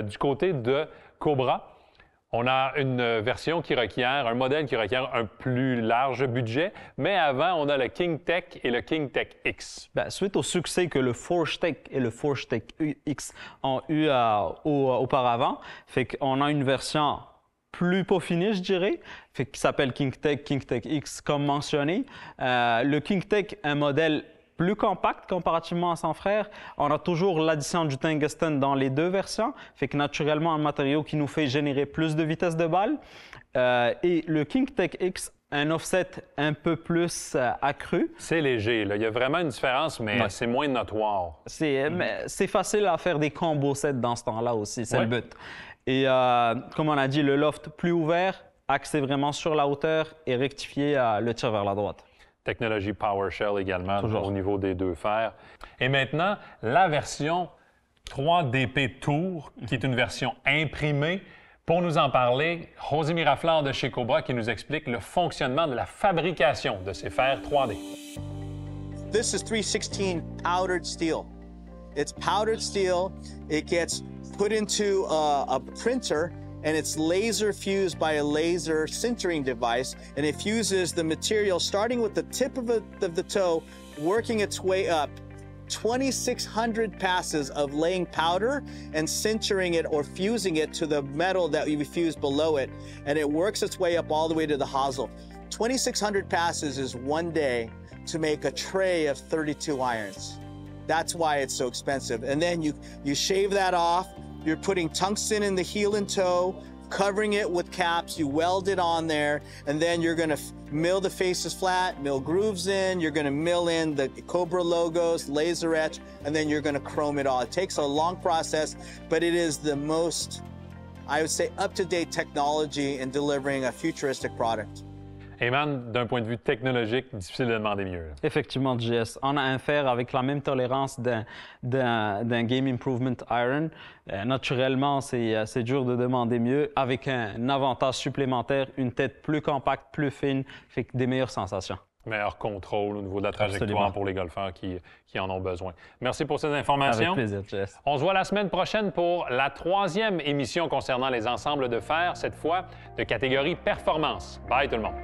Du côté de Cobra, on a une version qui requiert, un modèle qui requiert un plus large budget, mais avant, on a le King Tech et le King Tech X. Bien, suite au succès que le Forge Tech et le Forge Tech X ont eu auparavant, fait qu'on a une version plus peaufinée, je dirais, qui s'appelle King Tech X, comme mentionné. Le King Tech, un modèle plus compact comparativement à son frère. On a toujours l'addition du tungstène dans les deux versions, fait que naturellement un matériau qui nous fait générer plus de vitesse de balle. Et le King Tech X, un offset un peu plus accru. C'est léger, là. Il y a vraiment une différence, mais c'est moins notoire. C'est facile à faire des combo sets dans ce temps-là aussi, c'est le but. Et comme on a dit, le loft plus ouvert, axé vraiment sur la hauteur et rectifier le tir vers la droite. Technologie PowerShell également au niveau des deux fers. Et maintenant, la version 3DP Tour, qui est une version imprimée. Pour nous en parler, José Miraflor de chez Cobra qui nous explique le fonctionnement de la fabrication de ces fers 3D. This is 316 powdered steel. It's powdered steel. It gets put into a printer and it's laser fused by a laser sintering device, and it fuses the material starting with the tip of the toe, working its way up. 2,600 passes of laying powder and sintering it or fusing it to the metal that you fuse below it, and it works its way up all the way to the hosel. 2,600 passes is one day to make a tray of 32 irons. That's why it's so expensive. And then you shave that off. You're putting tungsten in the heel and toe, covering it with caps, you weld it on there, and then you're gonna mill the faces flat, mill grooves in, you're gonna mill in the Cobra logos, laser etch, and then you're gonna chrome it all. It takes a long process, but it is the most, I would say, up-to-date technology in delivering a futuristic product. Eman, d'un point de vue technologique, difficile de demander mieux. Effectivement, JS. On a un fer avec la même tolérance d'un Game Improvement Iron. Naturellement, c'est dur de demander mieux. Avec un avantage supplémentaire, une tête plus compacte, plus fine, fait des meilleures sensations. Meilleur contrôle au niveau de la trajectoire pour les golfeurs qui en ont besoin. Merci pour ces informations. Avec plaisir, JS. On se voit la semaine prochaine pour la 3e émission concernant les ensembles de fer, cette fois de catégorie performance. Bye tout le monde.